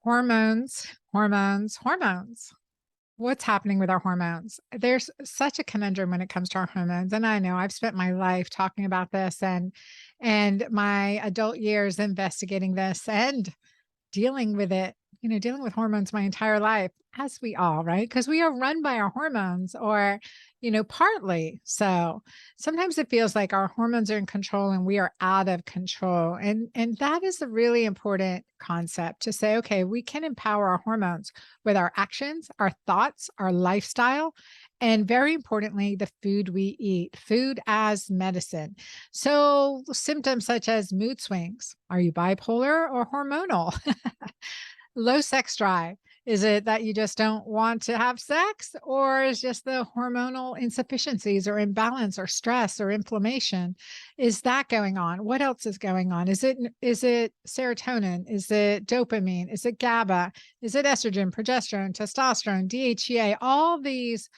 Hormones, hormones, hormones. What's happening with our hormones? There's such a conundrum when it comes to our hormones. And I know I've spent my life talking about this and my adult years investigating this and dealing with it, dealing with hormones my entire life, as we all, right? Because we are run by our hormones or, partly. So sometimes it feels like our hormones are in control and we are out of control. And that is a really important concept to say, okay, we can empower our hormones with our actions, our thoughts, our lifestyle, and very importantly, the food we eat, food as medicine. So symptoms such as mood swings, are you bipolar or hormonal? Low sex drive. Is it that you just don't want to have sex, or is just the hormonal insufficiencies or imbalance or stress or inflammation? Is that going on? What else is going on? Is it serotonin? Is it dopamine? Is it GABA? Is it estrogen, progesterone, testosterone, DHEA? All these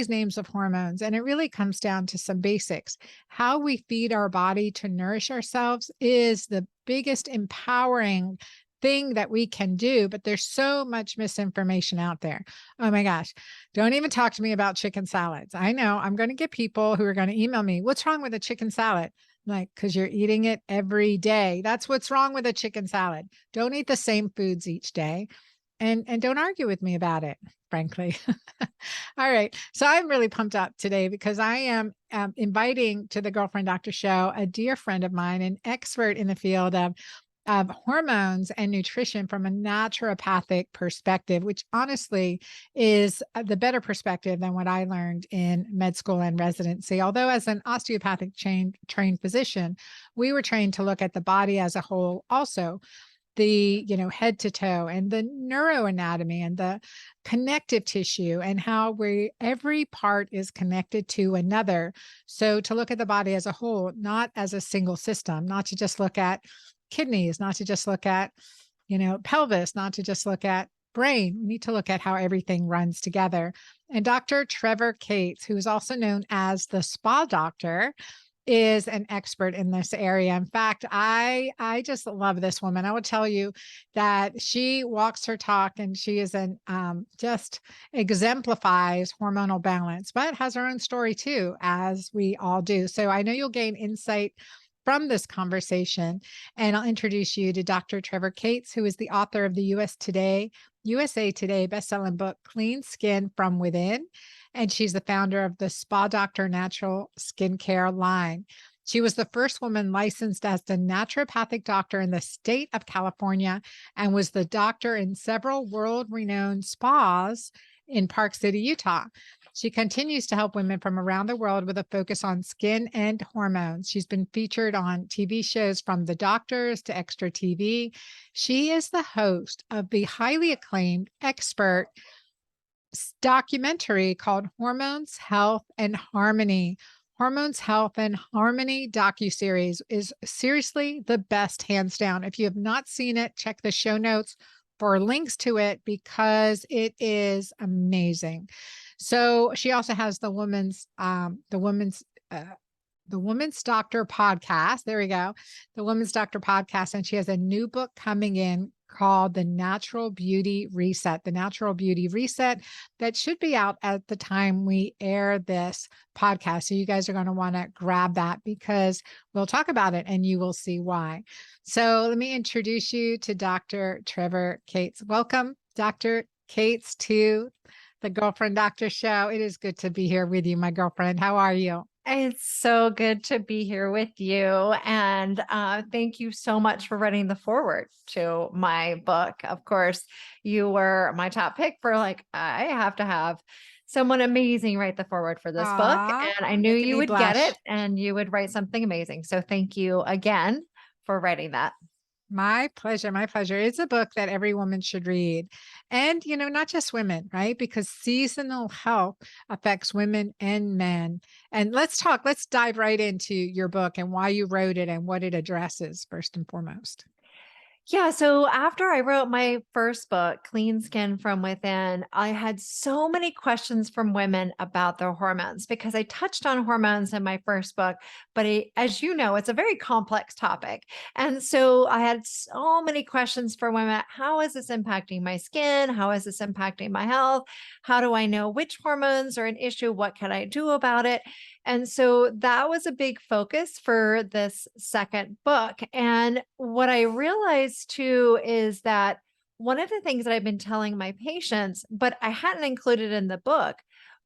names of hormones, and it really comes down to some basics. How we feed our body to nourish ourselves is the biggest empowering thing that we can do, but there's so much misinformation out there. Oh my gosh. Don't even talk to me about chicken salads. I know I'm going to get people who are going to email me, what's wrong with a chicken salad? Like, because you're eating it every day. That's what's wrong with a chicken salad. Don't eat the same foods each day. And don't argue with me about it, frankly. All right. So I'm really pumped up today because I am inviting to the Girlfriend Doctor Show a dear friend of mine, an expert in the field of hormones and nutrition from a naturopathic perspective, which honestly is the better perspective than what I learned in med school and residency. Although as an osteopathic trained physician, we were trained to look at the body as a whole also, the head to toe, and the neuroanatomy and the connective tissue, and how every part is connected to another. So to look at the body as a whole, not as a single system, not to just look at kidneys, not to just look at pelvis, not to just look at brain. We need to look at how everything runs together. And Dr. Trevor Cates, who is also known as the spa doctor, is an expert in this area. In fact, I just love this woman. I will tell you that she walks her talk, and she is just exemplifies hormonal balance, but has her own story too, as we all do. So I know you'll gain insight from this conversation, and I'll introduce you to Dr. Trevor Cates, who is the author of the USA Today bestselling book, Clean Skin from Within. And she's the founder of the Spa Doctor Natural Skincare line. She was the first woman licensed as the naturopathic doctor in the state of California, and was the doctor in several world-renowned spas in Park City, Utah. She continues to help women from around the world with a focus on skin and hormones. She's been featured on TV shows from The Doctors to Extra TV. She is the host of the highly acclaimed expert documentary called Hormones, Health, and Harmony. Hormones, Health, and Harmony docuseries is seriously the best, hands down. If you have not seen it, check the show notes for links to it because it is amazing. So she also has the Women's Doctor podcast. There we go. The Women's Doctor podcast. And she has a new book coming in called The Natural Beauty Reset. The Natural Beauty Reset, that should be out at the time we air this podcast. So you guys are going to want to grab that because we'll talk about it and you will see why. So let me introduce you to Dr. Trevor Cates. Welcome, Dr. Cates, to the Girlfriend Doctor Show. It is good to be here with you, my girlfriend. How are you? It's so good to be here with you. And thank you so much for writing the foreword to my book. Of course, you were my top pick for I have to have someone amazing write the foreword for this book. Aw, And I knew making you me would get blush. it and you would write something amazing. So thank you again for writing that. My pleasure. My pleasure. It's a book that every woman should read. And, not just women, right? Because seasonal health affects women and men. And let's dive right into your book and why you wrote it and what it addresses first and foremost. Yeah, so after I wrote my first book, Clean Skin from Within, I had so many questions from women about their hormones because I touched on hormones in my first book, but as you know, it's a very complex topic. And so I had so many questions for women. How is this impacting my skin? How is this impacting my health? How do I know which hormones are an issue? What can I do about it? And so that was a big focus for this second book. And what I realized too is that one of the things that I've been telling my patients, but I hadn't included in the book,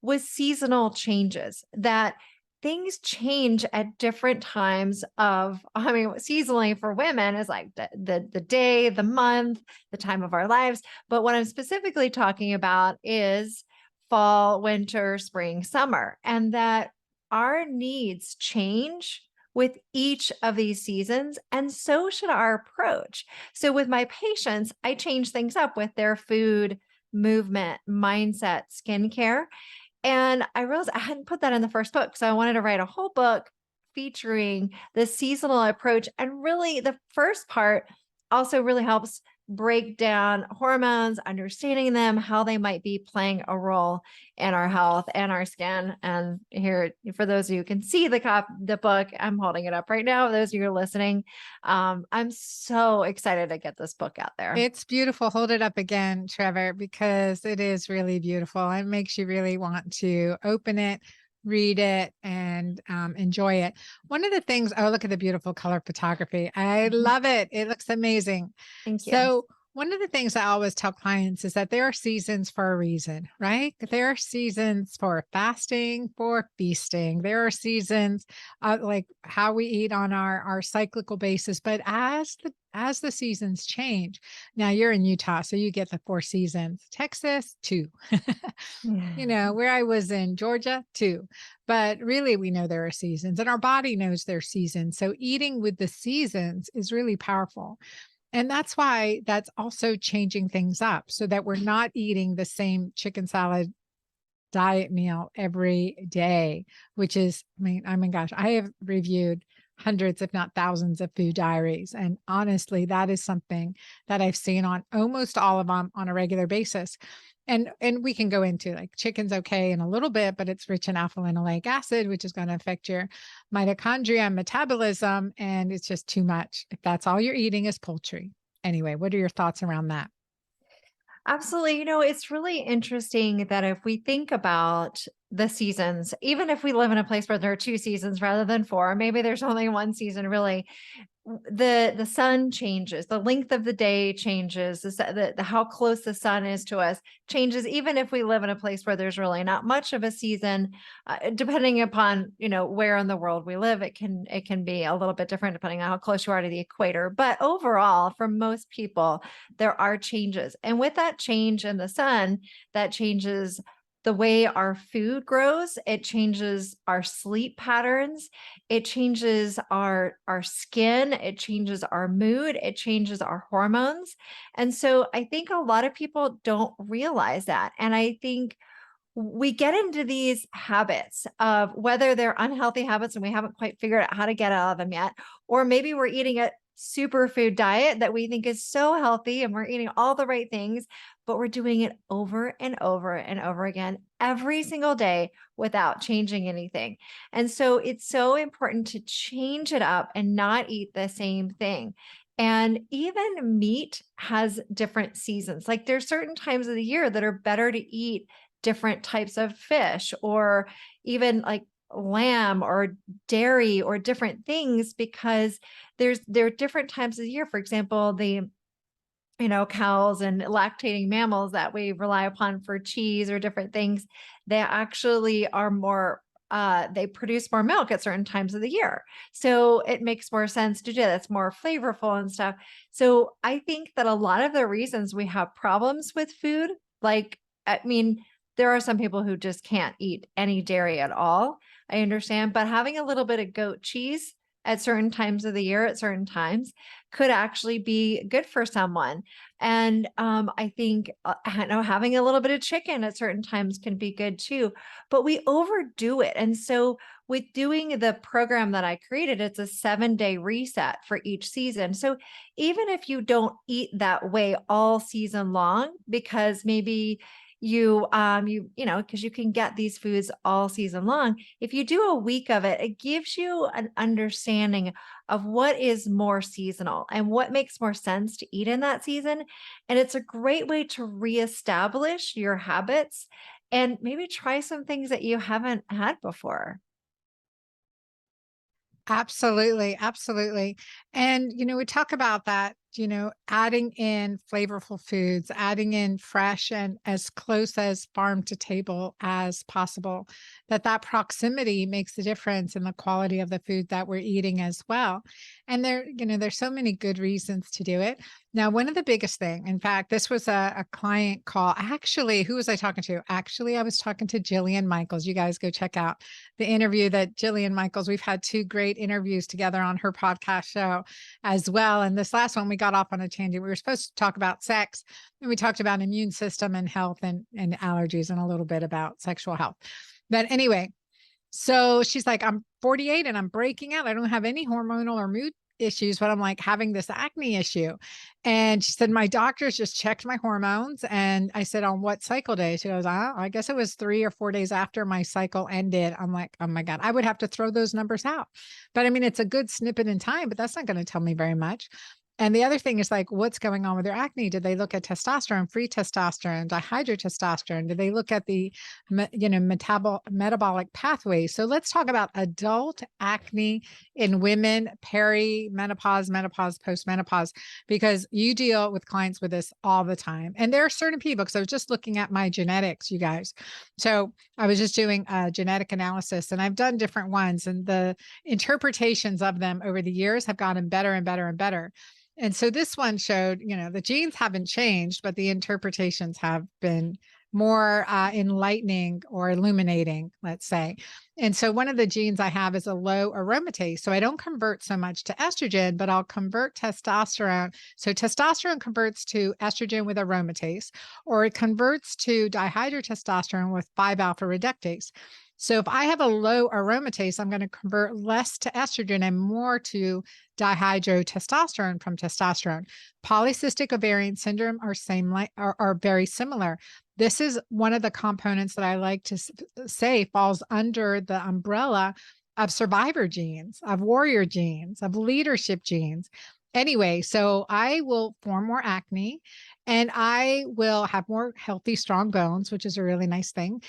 was seasonal changes, that things change at different times of, I mean, seasonally for women is like the day, the month, the time of our lives. But what I'm specifically talking about is fall, winter, spring, summer, and that our needs change with each of these seasons, and so should our approach. So, with my patients, I change things up with their food, movement, mindset, skincare. And I realized I hadn't put that in the first book. So, I wanted to write a whole book featuring the seasonal approach. And really, the first part also really helps break down hormones, understanding them, how they might be playing a role in our health and our skin. And here, for those of you who can see the book, I'm holding it up right now. Those of you who are listening, I'm so excited to get this book out there. It's beautiful. Hold it up again, Trevor, because it is really beautiful. It makes you really want to open it, read it, and enjoy it. One of the things, oh, look at the beautiful color photography. I Mhm. love it. It looks amazing. Thank you. So, one of the things I always tell clients is that there are seasons for a reason, right? There are seasons for fasting, for feasting. There are seasons like how we eat on our cyclical basis. But as the seasons change, now you're in Utah, so you get the 4 seasons. Texas, two. You know, Yeah. where I was in Georgia, two. But really, we know there are seasons, and our body knows their seasons. So eating with the seasons is really powerful. And that's why that's also changing things up so that we're not eating the same chicken salad diet meal every day, which is, I mean, gosh, I have reviewed hundreds, if not thousands of food diaries. And honestly, that is something that I've seen on almost all of them on a regular basis. And we can go into like chicken's okay in a little bit, but it's rich in alpha linoleic acid, which is going to affect your mitochondria and metabolism. And it's just too much if that's all you're eating is poultry. Anyway, what are your thoughts around that? Absolutely. It's really interesting that if we think about the seasons, even if we live in a place where there are 2 seasons rather than four, maybe there's only one season really. The sun changes, the length of the day changes, the how close the sun is to us changes, even if we live in a place where there's really not much of a season. Depending upon where in the world we live, it can be a little bit different depending on how close you are to the equator. But overall, for most people, there are changes, and with that change in the sun, that changes the way our food grows. It changes our sleep patterns. It changes our skin, it changes our mood, it changes our hormones. And so I think a lot of people don't realize that. And I think we get into these habits of whether they're unhealthy habits and we haven't quite figured out how to get out of them yet, or maybe we're eating a superfood diet that we think is so healthy and we're eating all the right things, but we're doing it over and over and over again every single day without changing anything. And so it's so important to change it up and not eat the same thing. And even meat has different seasons. Like there's certain times of the year that are better to eat different types of fish, or even like lamb or dairy or different things, because there are different times of the year. For example, the cows and lactating mammals that we rely upon for cheese or different things, they actually are more they produce more milk at certain times of the year. So it makes more sense to do that. It's more flavorful and stuff. So I think that a lot of the reasons we have problems with food, like, I mean, there are some people who just can't eat any dairy at all. I understand, but having a little bit of goat cheese at certain times of the year, at certain times, could actually be good for someone. And I think, I know having a little bit of chicken at certain times can be good too, but we overdo it. And so with doing the program that I created, it's a 7-day reset for each season. So even if you don't eat that way all season long, because maybe because you can get these foods all season long, if you do a week of it, it gives you an understanding of what is more seasonal and what makes more sense to eat in that season. And it's a great way to reestablish your habits and maybe try some things that you haven't had before. Absolutely, absolutely. And, we talk about that, adding in flavorful foods, adding in fresh and as close as farm to table as possible, that proximity makes a difference in the quality of the food that we're eating as well. And there's so many good reasons to do it. Now, one of the biggest thing, in fact, this was a client call. Actually, who was I talking to? Actually, I was talking to Jillian Michaels. You guys go check out the interview that Jillian Michaels, we've had 2 great interviews together on her podcast show as well. And this last one, we got off on a tangent. We were supposed to talk about sex, and we talked about immune system and health and allergies and a little bit about sexual health. But anyway, so she's like, I'm 48 and I'm breaking out. I don't have any hormonal or mood issues, but I'm like having this acne issue. And she said, my doctors just checked my hormones. And I said, on what cycle day? She goes, I guess it was 3 or 4 days after my cycle ended. I'm like, oh my God, I would have to throw those numbers out. But I mean, it's a good snippet in time, but that's not going to tell me very much. And the other thing is like, what's going on with their acne? Did they look at testosterone, free testosterone, dihydrotestosterone? Did they look at the, metabolic pathways? So let's talk about adult acne in women, perimenopause, menopause, post-menopause, because you deal with clients with this all the time. And there are certain people, because I was just looking at my genetics, you guys. So I was just doing a genetic analysis, and I've done different ones, and the interpretations of them over the years have gotten better and better and better. And so this one showed, the genes haven't changed, but the interpretations have been more enlightening or illuminating, let's say. And so one of the genes I have is a low aromatase. So I don't convert so much to estrogen, but I'll convert testosterone. So testosterone converts to estrogen with aromatase, or it converts to dihydrotestosterone with 5-alpha reductase. So if I have a low aromatase, I'm going to convert less to estrogen and more to dihydrotestosterone from testosterone. Polycystic ovarian syndrome are very similar. This is one of the components that I like to say falls under the umbrella of survivor genes, of warrior genes, of leadership genes. Anyway, so I will form more acne, and I will have more healthy, strong bones, which is a really nice thing.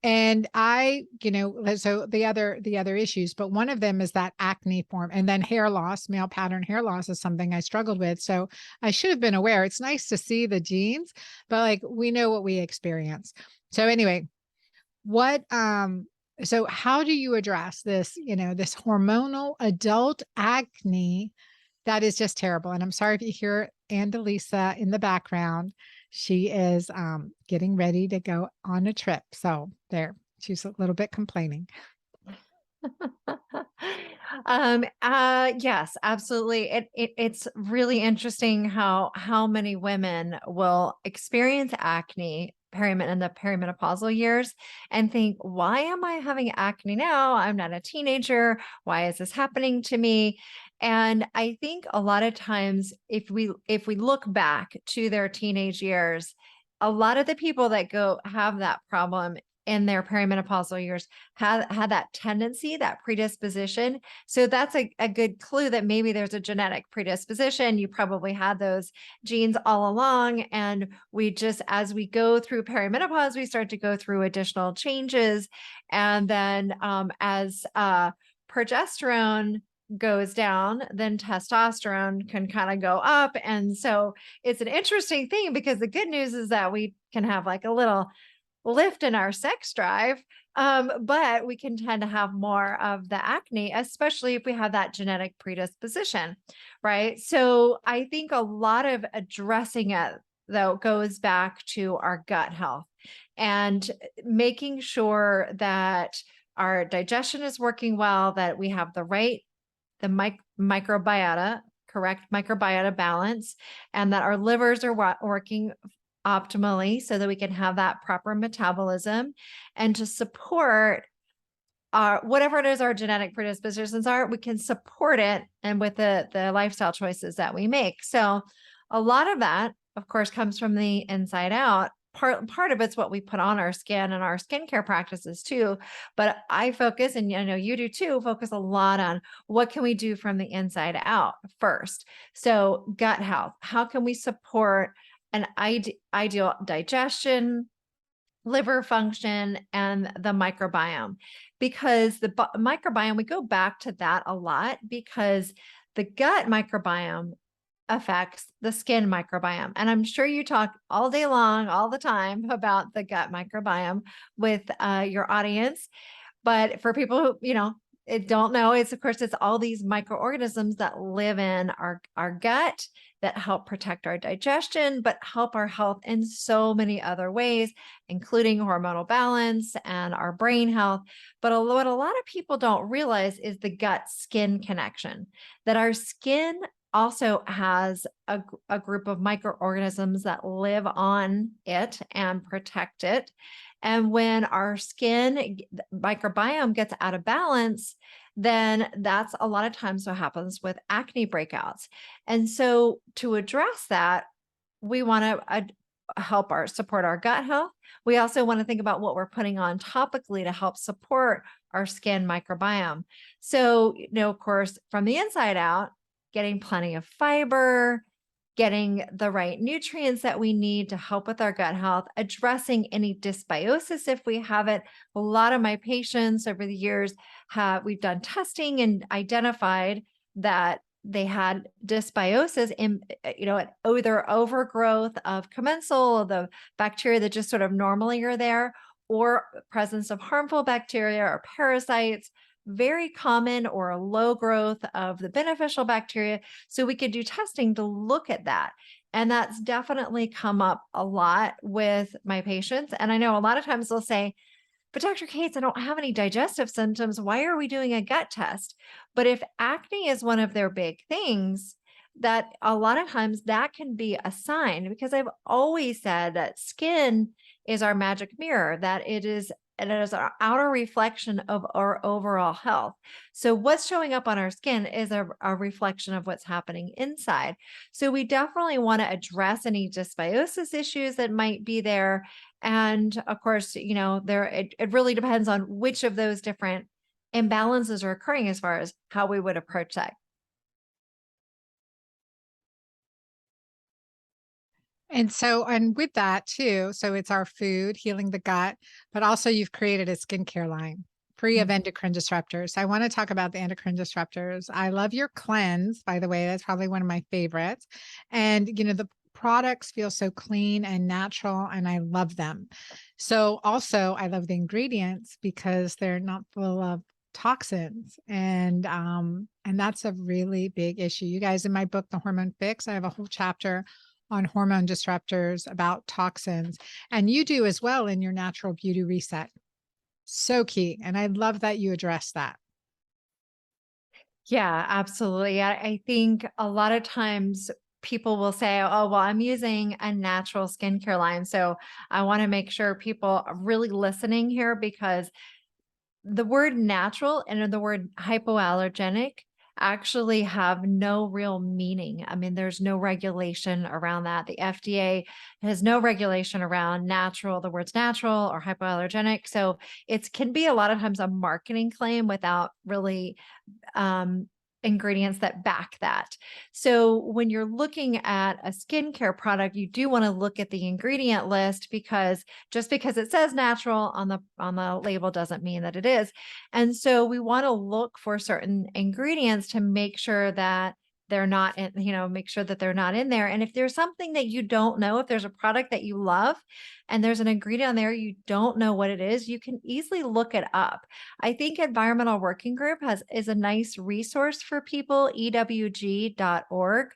And so the other issues, but one of them is that acne form, and then hair loss, male pattern hair loss is something I struggled with. So I should have been aware. It's nice to see the genes, but like we know what we experience. So anyway, so how do you address this, this hormonal adult acne that is just terrible? And I'm sorry if you hear Andalisa in the background. She is getting ready to go on a trip. So there, she's a little bit complaining. Yes, absolutely. It's really interesting how many women will experience acne in the perimenopausal years and think, why am I having acne now? I'm not a teenager. Why is this happening to me? And I think a lot of times if we look back to their teenage years, a lot of the people that go have that problem in their perimenopausal years had that tendency, that predisposition. So that's a good clue that maybe there's a genetic predisposition. You probably had those genes all along. And we just, as we go through perimenopause, we start to go through additional changes. And then as progesterone goes down, then testosterone can kind of go up. And so it's an interesting thing, because the good news is that we can have like a little lift in our sex drive, but we can tend to have more of the acne, especially if we have that genetic predisposition, right? So I think a lot of addressing it, though, goes back to our gut health and making sure that our digestion is working well, that we have the right the microbiota, correct microbiota balance, and that our livers are working optimally so that we can have that proper metabolism, and to support whatever it is our genetic predispositions are, we can support it, and with the lifestyle choices that we make. So a lot of that, of course, comes from the inside out. Part of it's what we put on our skin and our skincare practices too. But I focus, and I know you do too, focus a lot on what can we do from the inside out first. So gut health, how can we support an ideal digestion, liver function, and the microbiome? Because the microbiome, we go back to that a lot because the gut microbiome affects the skin microbiome. And I'm sure you talk all day long, all the time about the gut microbiome with your audience. But for people who, don't know, it's of course, it's all these microorganisms that live in our gut that help protect our digestion, but help our health in so many other ways, including hormonal balance and our brain health. But what a lot of people don't realize is the gut skin connection, that our skin also has a group of microorganisms that live on it and protect it. And when our skin microbiome gets out of balance, then that's a lot of times what happens with acne breakouts. And so to address that, we want to help support our gut health. We also want to think about what we're putting on topically to help support our skin microbiome. So, of course, from the inside out, getting plenty of fiber, getting the right nutrients that we need to help with our gut health, addressing any dysbiosis if we have it. A lot of my patients over the years we've done testing and identified that they had dysbiosis in, either overgrowth of commensal, the bacteria that just sort of normally are there, or presence of harmful bacteria or parasites, very common, or a low growth of the beneficial bacteria. So we could do testing to look at that. And that's definitely come up a lot with my patients. And I know a lot of times they'll say, but Dr. Cates, I don't have any digestive symptoms. Why are we doing a gut test? But if acne is one of their big things, that a lot of times that can be a sign, because I've always said that skin is our magic mirror, that it is our outer reflection of our overall health. So what's showing up on our skin is a reflection of what's happening inside. So we definitely want to address any dysbiosis issues that might be there. And of course, it really depends on which of those different imbalances are occurring as far as how we would approach that. And with that too, so it's our food, healing the gut, but also you've created a skincare line free of Mhm. endocrine disruptors. I want to talk about the endocrine disruptors. I love your cleanse, by the way. That's probably one of my favorites. And, the products feel so clean and natural, and I love them. So also, I love the ingredients because they're not full of toxins, and that's a really big issue. You guys, in my book The Hormone Fix, I have a whole chapter on hormone disruptors, about toxins, and you do as well in your natural beauty reset. So key, and I love that you address that. Yeah, absolutely. I think a lot of times people will say, oh, well, I'm using a natural skincare line. So I want to make sure people are really listening here, because the word natural and the word hypoallergenic actually have no real meaning. I mean, there's no regulation around that. The FDA has no regulation around natural, the words natural or hypoallergenic. So it can be a lot of times a marketing claim without really ingredients that back that. So when you're looking at a skincare product, you do want to look at the ingredient list, because just because it says natural on the label doesn't mean that it is. And so we want to look for certain ingredients to make sure that they're not in, make sure that they're not in there. And if there's something that you don't know, if there's a product that you love and there's an ingredient on there you don't know what it is, you can easily look it up. I think Environmental Working Group is a nice resource for people, ewg.org.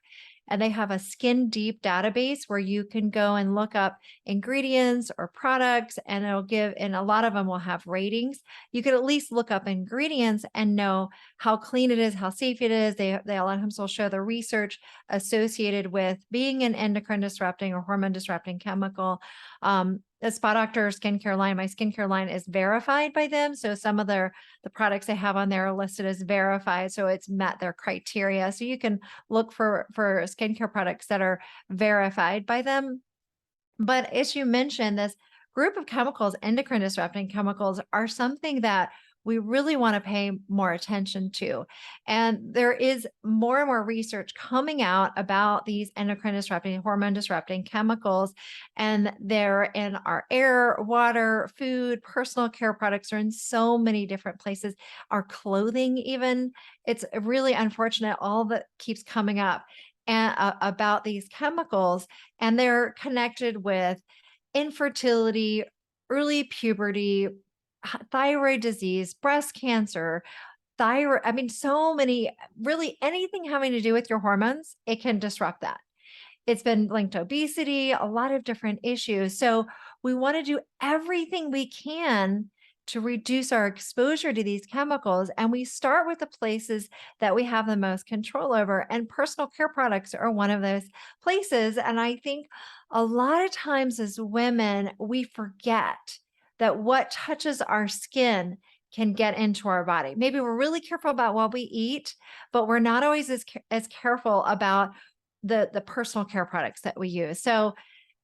and they have a skin deep database where you can go and look up ingredients or products, and it'll give, and a lot of them will have ratings. You could at least look up ingredients and know how clean it is, how safe it is. They a lot of times will show the research associated with being an endocrine disrupting or hormone disrupting chemical. The Spa Doctor skincare line, my skincare line is verified by them. So some of the products they have on there are listed as verified. So it's met their criteria. So you can look for skincare products that are verified by them. But as you mentioned, this group of chemicals, endocrine disrupting chemicals, are something that we really want to pay more attention to. And there is more and more research coming out about these endocrine disrupting, hormone disrupting chemicals. And they're in our air, water, food, personal care products are in so many different places, our clothing, even. It's really unfortunate, all that keeps coming up and about these chemicals, and they're connected with infertility, early puberty, thyroid disease, breast cancer, thyroid. I mean, so many, really anything having to do with your hormones, it can disrupt that. It's been linked to obesity, a lot of different issues. So we want to do everything we can to reduce our exposure to these chemicals. And we start with the places that we have the most control over. And personal care products are one of those places. And I think a lot of times as women, we forget that what touches our skin can get into our body. Maybe we're really careful about what we eat, but we're not always as careful about the personal care products that we use. So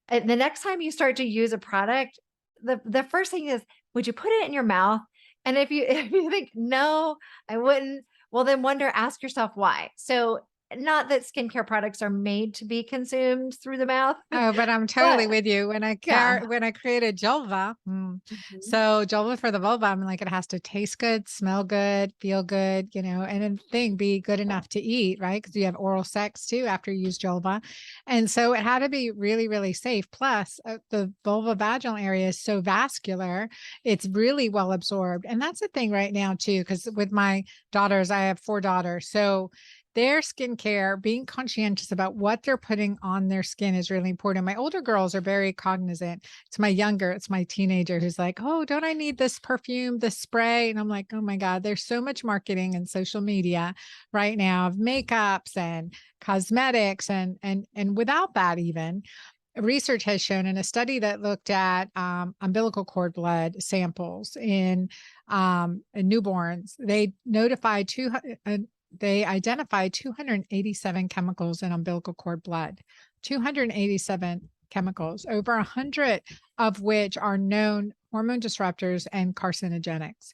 the next time you start to use a product, the first thing is, would you put it in your mouth? And if you if you think no, I wouldn't, well then ask yourself why. So not that skincare products are made to be consumed through the mouth, Oh, but I'm totally but with you. yeah. When I created Jolva, Mhm. so Jolva for the vulva, I'm like, it has to taste good, smell good, feel good, and then thing be good enough to eat, right? Because you have oral sex too after you use Jolva, and so it had to be really, really safe. Plus, the vulva vaginal area is so vascular; it's really well absorbed, and that's the thing right now too. Because with my daughters, I have 4 daughters, so their skincare, being conscientious about what they're putting on their skin is really important. My older girls are very cognizant. It's my teenager who's like, "Oh, don't I need this perfume, this spray?" And I'm like, "Oh my God, there's so much marketing and social media right now of makeups and cosmetics and without that even." Research has shown in a study that looked at umbilical cord blood samples in newborns, they identified 287 chemicals in umbilical cord blood, 287 chemicals, over 100 of which are known hormone disruptors and carcinogenics.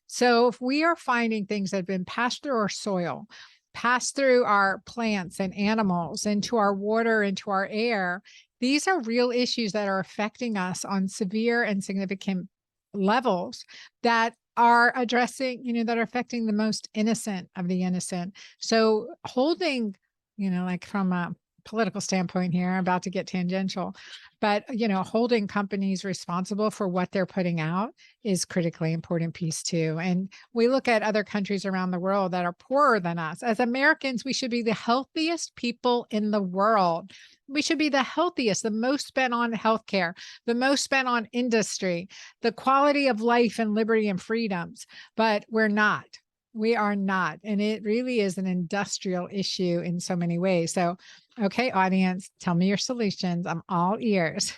So if we are finding things that have been passed through our soil, passed through our plants and animals, into our water, into our air, these are real issues that are affecting us on severe and significant levels that are addressing, that are affecting the most innocent of the innocent. So holding, like from a political standpoint here, I'm about to get tangential, but holding companies responsible for what they're putting out is critically important piece too. And we look at other countries around the world that are poorer than us. As Americans, we should be the healthiest people in the world. We should be the healthiest, the most spent on healthcare, the most spent on industry, the quality of life and liberty and freedoms, but we're not. We are not. And it really is an industrial issue in so many ways. So, okay, audience, tell me your solutions. I'm all ears.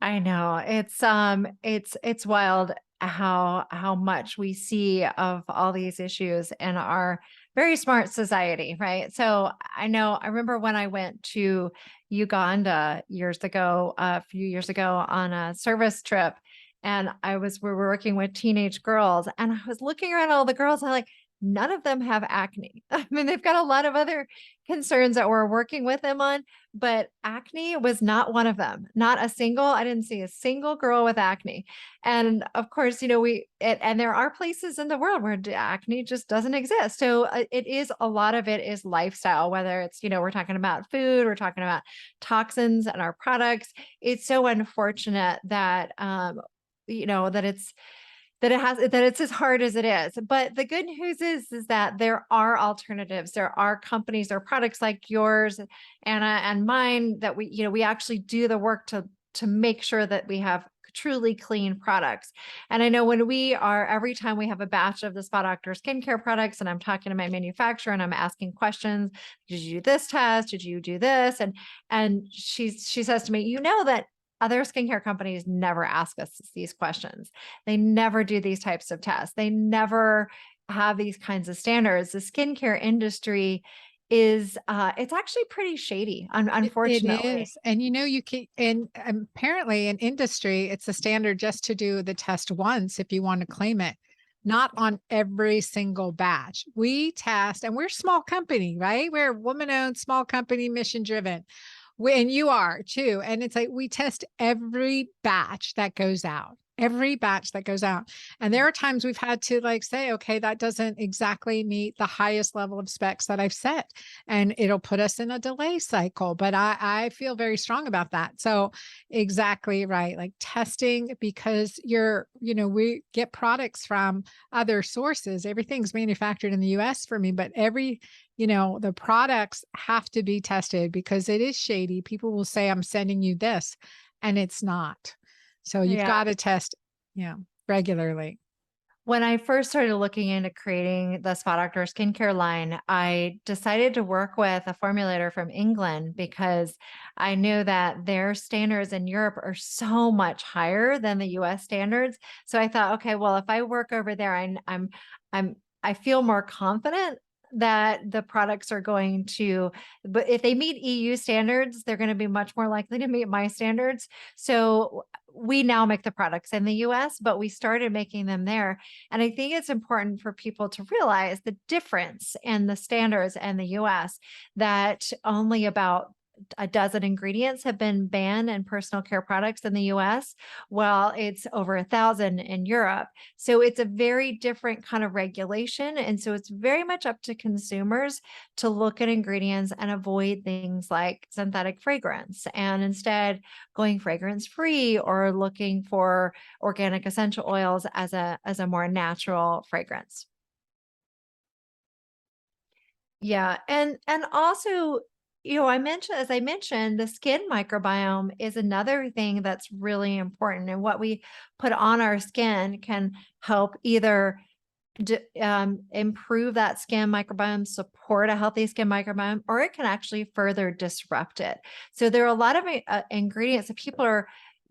I know. It's wild how much we see of all these issues in our very smart society, right? So I know I remember when I went to Uganda years ago, a few years ago on a service trip, and we were working with teenage girls, and I was looking around all the girls, and I'm like, none of them have acne. I mean, they've got a lot of other concerns that we're working with them on, but acne was not one of them. Not a single, I didn't see a single girl with acne. And of course, and there are places in the world where acne just doesn't exist. So it is, a lot of it is lifestyle, whether it's, we're talking about food, we're talking about toxins and our products. It's so unfortunate that, that that it's as hard as it is. But the good news is that there are alternatives. There are companies, there are products like yours, Anna, and mine that we actually do the work to make sure that we have truly clean products. And I know every time we have a batch of the Spa Doctor skincare products and I'm talking to my manufacturer and I'm asking questions, did you do this test? Did you do this? And she says to me, that other skincare companies never ask us these questions. They never do these types of tests. They never have these kinds of standards. The skincare industry is it's actually pretty shady, It unfortunately. is. And you can, and apparently in industry, it's a standard just to do the test once if you want to claim it, not on every single batch. We test, and we're a small company, right? We're a woman-owned small company, mission driven. And you are too. And it's like we test every batch that goes out. Every batch that goes out. And there are times we've had to like say, okay, that doesn't exactly meet the highest level of specs that I've set. And it'll put us in a delay cycle. But I feel very strong about that. So exactly right. Like testing, because we get products from other sources. Everything's manufactured in the US for me, but the products have to be tested because it is shady. People will say, I'm sending you this, and it's not. So you've Yeah. got to test, regularly. When I first started looking into creating the Spa Doctor skincare line, I decided to work with a formulator from England because I knew that their standards in Europe are so much higher than the US standards. So I thought, okay, well, if I work over there, I feel more confident that the products are but if they meet EU standards, they're going to be much more likely to meet my standards. So we now make the products in the US, but we started making them there. And I think it's important for people to realize the difference in the standards in the US, that only about a dozen ingredients have been banned in personal care products in the US, while it's over 1,000 in Europe. So it's a very different kind of regulation. And so it's very much up to consumers to look at ingredients and avoid things like synthetic fragrance, and instead going fragrance free or looking for organic essential oils as a more natural fragrance. Yeah. And also, as I mentioned, the skin microbiome is another thing that's really important. And what we put on our skin can help either improve that skin microbiome, support a healthy skin microbiome, or it can actually further disrupt it. So there are a lot of ingredients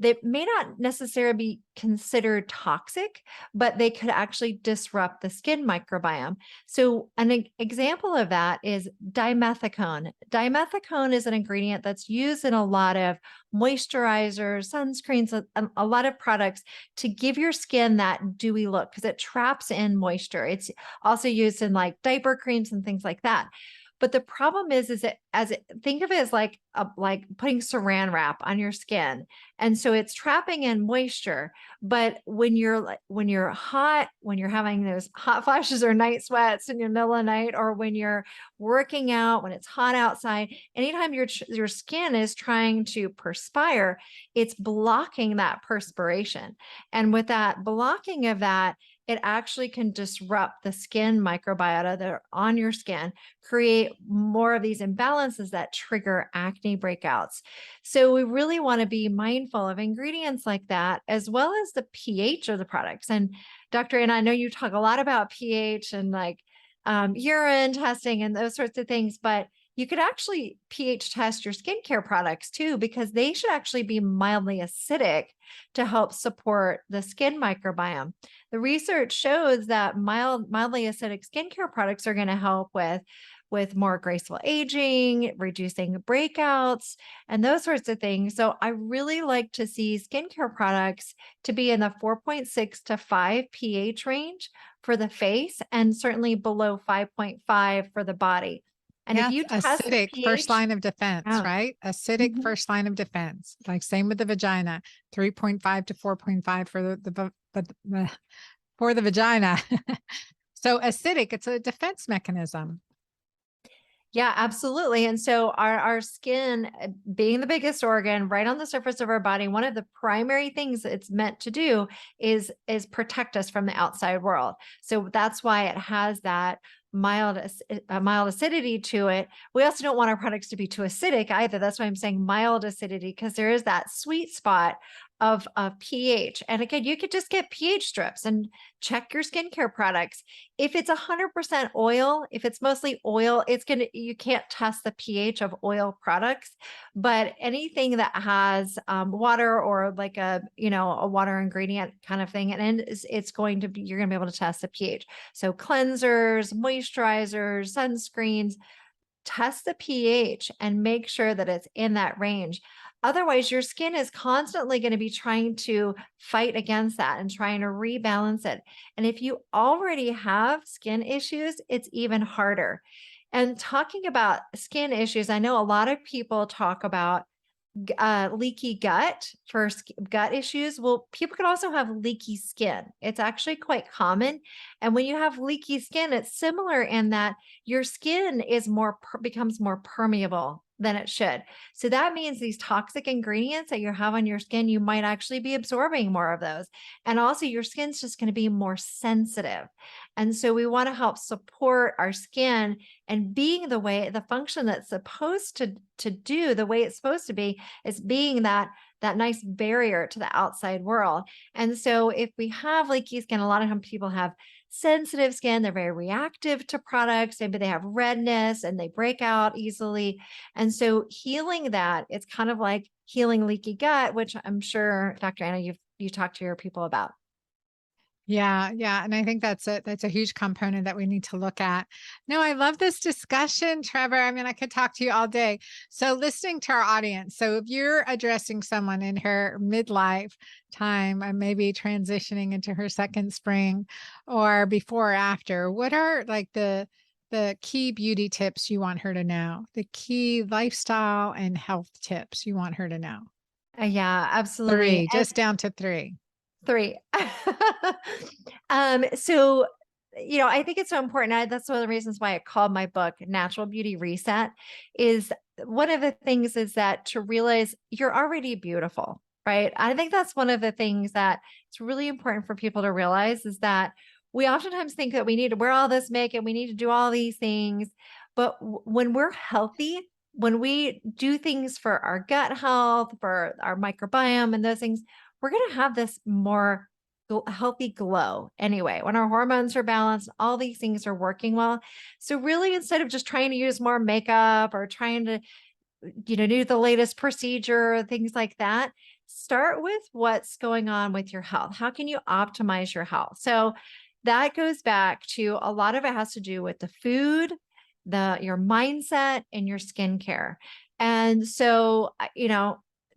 that may not necessarily be considered toxic, but they could actually disrupt the skin microbiome. So an example of that is dimethicone. Dimethicone is an ingredient that's used in a lot of moisturizers, sunscreens, a lot of products to give your skin that dewy look because it traps in moisture. It's also used in like diaper creams and things like that. But the problem is that think of it as like putting saran wrap on your skin. And so it's trapping in moisture. But when you're hot, when you're having those hot flashes or night sweats in your middle of the night, or when you're working out, when it's hot outside, anytime your skin is trying to perspire, it's blocking that perspiration. And with that blocking of that, it actually can disrupt the skin microbiota that are on your skin, create more of these imbalances that trigger acne breakouts. So we really want to be mindful of ingredients like that, as well as the pH of the products. And Dr. Anna, I know you talk a lot about pH and like urine testing and those sorts of things, but you could actually pH test your skincare products too, because they should actually be mildly acidic to help support the skin microbiome. The research shows that mildly acidic skincare products are going to help with more graceful aging, reducing breakouts, and those sorts of things. So I really like to see skincare products to be in the 4.6 to 5 pH range for the face, and certainly below 5.5 for the body. And if Yes, you test the acidic first pH, line of defense, yeah. right? Acidic Mhm. first line of defense. Like same with the vagina, 3.5 to 4.5 for for the vagina. So acidic, it's a defense mechanism. Yeah, absolutely. And so our skin, being the biggest organ right on the surface of our body, one of the primary things that it's meant to do is protect us from the outside world. So that's why it has that mild acidity to it. We also don't want our products to be too acidic either. That's why I'm saying mild acidity, because there is that sweet spot of pH. And again, you could just get pH strips and check your skincare products. If it's 100% oil, if it's mostly oil, you can't test the pH of oil products, but anything that has water or like a water ingredient kind of thing, and you're going to be able to test the pH. So cleansers, moisturizers, sunscreens, test the pH and make sure that it's in that range. Otherwise, your skin is constantly going to be trying to fight against that and trying to rebalance it. And if you already have skin issues, it's even harder. And talking about skin issues, I know a lot of people talk about leaky gut for gut issues. Well, people can also have leaky skin. It's actually quite common. And when you have leaky skin, it's similar in that your skin is becomes more permeable than it should. So that means these toxic ingredients that you have on your skin, you might actually be absorbing more of those. And also your skin's just going to be more sensitive. And so we want to help support our skin and being the function that's supposed to do the way it's supposed to be is being that nice barrier to the outside world. And so if we have leaky skin, a lot of times people have sensitive skin, they're very reactive to products, maybe they have redness and they break out easily. And so healing that, it's kind of like healing leaky gut, which I'm sure Dr. Anna, you talked to your people about. Yeah, yeah, and I think that's a huge component that we need to look at. No, I love this discussion, Trevor. I mean, I could talk to you all day. So, listening to our audience, so if you're addressing someone in her midlife time and maybe transitioning into her second spring or before or after, what are like the key beauty tips you want her to know? The key lifestyle and health tips you want her to know? Yeah, absolutely. 3, And just down to 3. 3. So, I think it's so important. That's one of the reasons why I called my book Natural Beauty Reset is one of the things is that to realize you're already beautiful, right? I think that's one of the things that it's really important for people to realize is that we oftentimes think that we need to wear all this makeup, we need to do all these things, but when we're healthy, when we do things for our gut health, for our microbiome and those things, we're going to have this more healthy glow anyway when our hormones are balanced, all these things are working well. So really, instead of just trying to use more makeup or trying to do the latest procedure, things like that, start with what's going on with your health. How can you optimize your health? So that goes back to a lot of it has to do with the food, your mindset, and your skincare. And so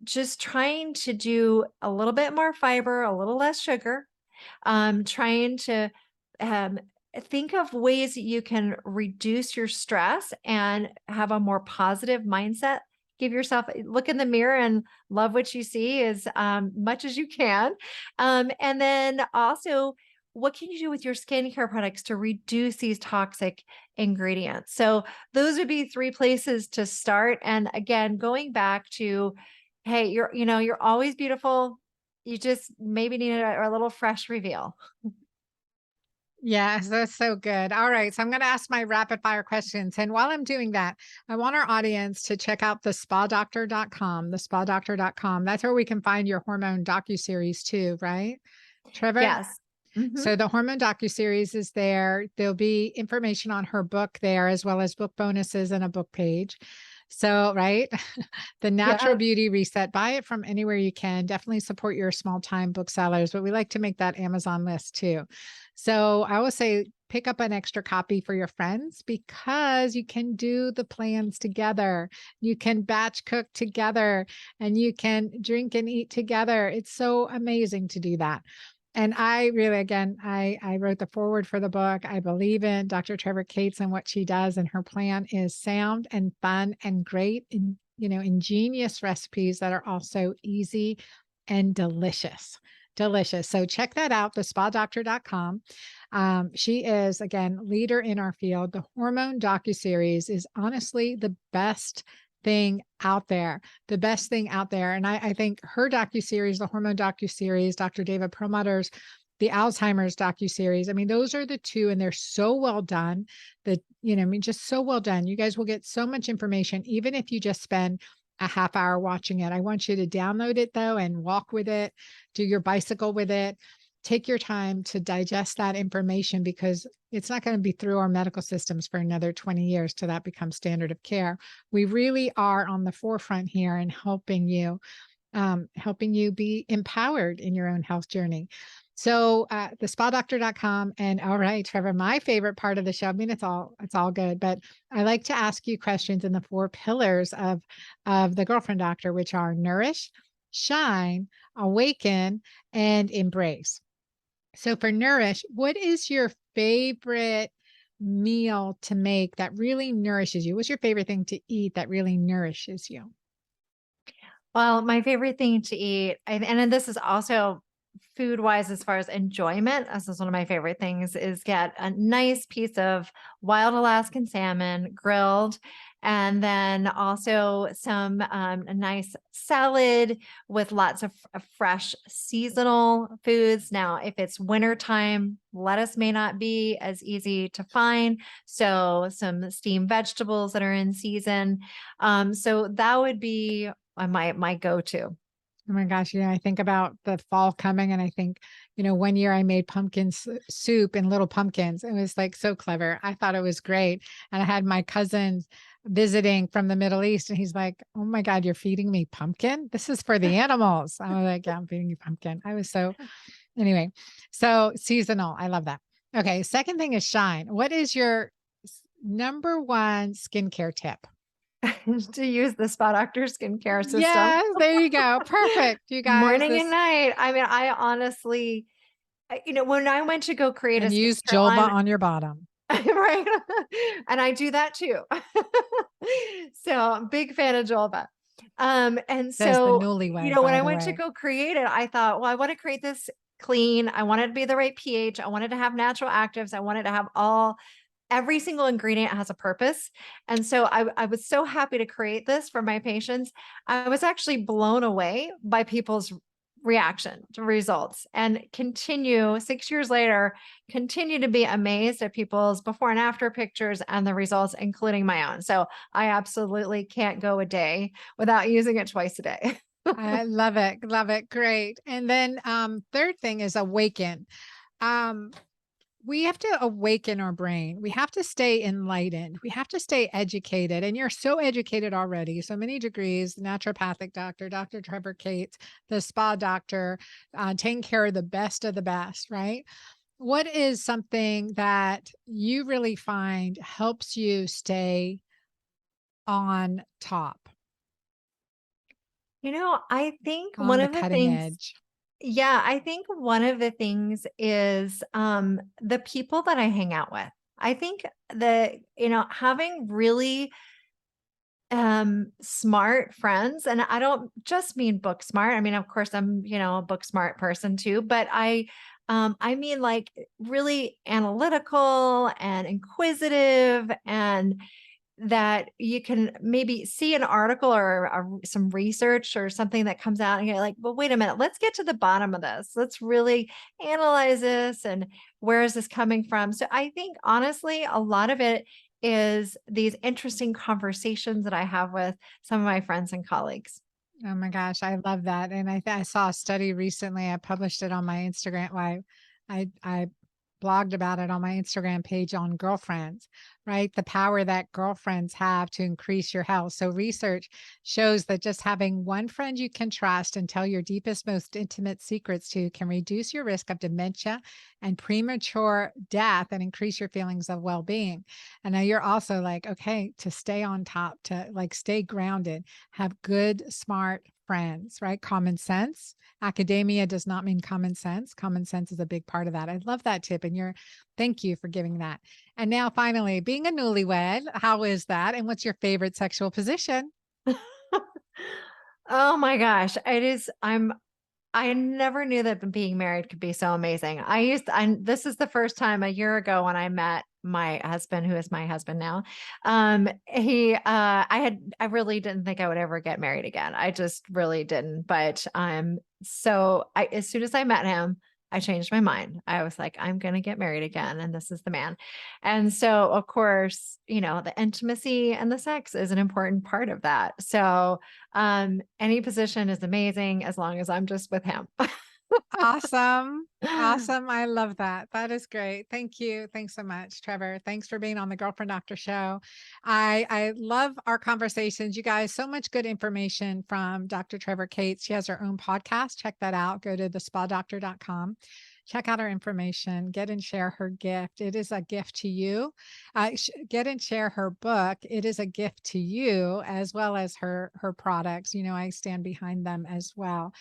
just trying to do a little bit more fiber, a little less sugar, trying to um, think of ways that you can reduce your stress and have a more positive mindset. Give yourself look in the mirror and love what you see as much as you can. And then also, what can you do with your skincare products to reduce these toxic ingredients? So those would be 3 places to start. And again, going back to, hey, you're always beautiful. You just maybe need a little fresh reveal. Yes, that's so good. All right. So I'm going to ask my rapid fire questions. And while I'm doing that, I want our audience to check out the spadoctor.com, the spadoctor.com. That's where we can find your hormone docuseries too, right? Trevor? Yes. Mhm. So the hormone docuseries is there. There'll be information on her book there, as well as book bonuses and a book page. So, right, the Natural Yeah. Beauty Reset. Buy it from anywhere you can. Definitely support your small time booksellers, but we like to make that Amazon list too. So I always say pick up an extra copy for your friends because you can do the plans together. You can batch cook together and you can drink and eat together. It's so amazing to do that. And I really, again, I wrote the foreword for the book. I believe in Dr. Trevor Cates and what she does, and her plan is sound and fun and great, and ingenious recipes that are also easy and delicious. delicious. So check that out, thespadoctor.com. She is, again, leader in our field. The hormone docuseries is honestly the best thing out there, the best thing out there. And I think her docuseries, the hormone docuseries, Dr. David Perlmutter's, the Alzheimer's docuseries. I mean, those are the two, and they're so well done that, I mean, just so well done. You guys will get so much information, even if you just spend a half hour watching it. I want you to download it though and walk with it, do your bicycle with it. Take your time to digest that information, because it's not going to be through our medical systems for another 20 years till that becomes standard of care. We really are on the forefront here in helping you be empowered in your own health journey. So thespadoctor.com. And all right, Trevor, my favorite part of the show, I mean, it's all good, but I like to ask you questions in the 4 pillars of the Girlfriend Doctor, which are nourish, shine, awaken, and embrace. So for nourish, what is your favorite meal to make that really nourishes you? What's your favorite thing to eat that really nourishes you? Well, my favorite thing to eat, and then this is also food wise as far as enjoyment. This is one of my favorite things is get a nice piece of wild Alaskan salmon grilled, and then also some a nice salad with lots of fresh seasonal foods. Now, if it's wintertime, lettuce may not be as easy to find. So some steamed vegetables that are in season. So that would be my go-to. Oh my gosh, I think about the fall coming, and I think, one year I made pumpkin soup and little pumpkins. It was like so clever. I thought it was great. And I had my cousin visiting from the Middle East, and he's like, "Oh my God, you're feeding me pumpkin? This is for the animals." I was like, "Yeah, I'm feeding you pumpkin." I was so, anyway, so seasonal. I love that. Okay. Second thing is shine. What is your number one skincare tip? To use the Spa Doctor skincare system Yes, there you go. Perfect. You guys, morning and this. night. I mean, I honestly, when I went to go create a And use skincare jojoba line, on your bottom. right? And I do that too. So big fan of Jolva. And Says the so, newlywed, when by I the went to way. go create it, I thought, well, I want to create this clean. I want it to be the right pH. I wanted to have natural actives. I wanted to have every single ingredient has a purpose. And so I was so happy to create this for my patients. I was actually blown away by people's reaction to results, and continue 6 years later, continue to be amazed at people's before and after pictures and the results, including my own. So I absolutely can't go a day without using it twice a day. I love it. Love it. Great. And then third thing is awaken. Um, we have to awaken our brain. We have to stay enlightened. We have to stay educated. And you're so educated already. So many degrees, naturopathic doctor, Dr. Trevor Cates, the spa doctor, taking care of the best, right? What is something that you really find helps you stay on top, I think one on the of the cutting things, edge? yeah, I think one of the things is the people that I hang out with. I think that, having really smart friends, and I don't just mean book smart. I mean, of course I'm, a book smart person too, but I mean like really analytical and inquisitive, and that you can maybe see an article or some research or something that comes out and you're like, well, wait a minute, let's get to the bottom of this. Let's really analyze this, and where is this coming from? So I think honestly, a lot of it is these interesting conversations that I have with some of my friends and colleagues. Oh my gosh, I love that. And I saw a study recently. I published it on my Instagram. Well, I blogged about it on my Instagram page on girlfriends, right? The power that girlfriends have to increase your health. So research shows that just having one friend you can trust and tell your deepest, most intimate secrets to can reduce your risk of dementia and premature death and increase your feelings of well-being. And now you're also like, okay, to stay on top, to like stay grounded, have good, smart friends, right? Common sense. Academia does not mean common sense. Common sense is a big part of that. I love that tip. And thank you for giving that. And now finally, being a newlywed, how is that? And what's your favorite sexual position? Oh my gosh, it is. I never knew that being married could be so amazing. This is the first time a year ago when I met my husband, who is my husband now. I really didn't think I would ever get married again. I just really didn't. But, as soon as I met him, I changed my mind. I was like, I'm going to get married again. And this is the man. And so, of course, the intimacy and the sex is an important part of that. So, any position is amazing as long as I'm just with him. Awesome. Awesome. I love that. That is great. Thank you. Thanks so much, Trevor. Thanks for being on the Girlfriend Doctor show. I love our conversations. You guys, so much good information from Dr. Trevor Cates. She has her own podcast. Check that out. Go to thespadoctor.com. Check out her information. Get and share her gift. It is a gift to you. Get and share her book. It is a gift to you, as well as her products. I stand behind them as well.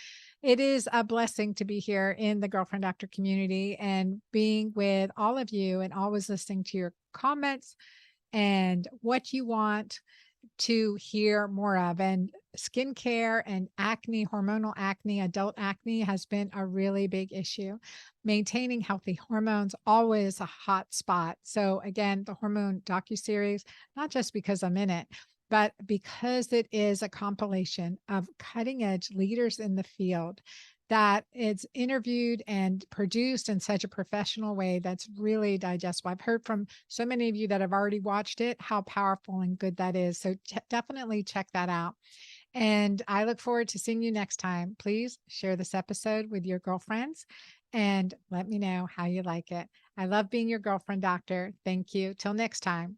It is a blessing to be here in the Girlfriend Doctor community and being with all of you and always listening to your comments and what you want to hear more of. And skincare and acne, hormonal acne, adult acne has been a really big issue. Maintaining healthy hormones, always a hot spot. So again, the hormone docuseries, not just because I'm in it, but because it is a compilation of cutting edge leaders in the field, that it's interviewed and produced in such a professional way that's really digestible. I've heard from so many of you that have already watched it, how powerful and good that is. So definitely check that out. And I look forward to seeing you next time. Please share this episode with your girlfriends and let me know how you like it. I love being your girlfriend doctor. Thank you. Till next time.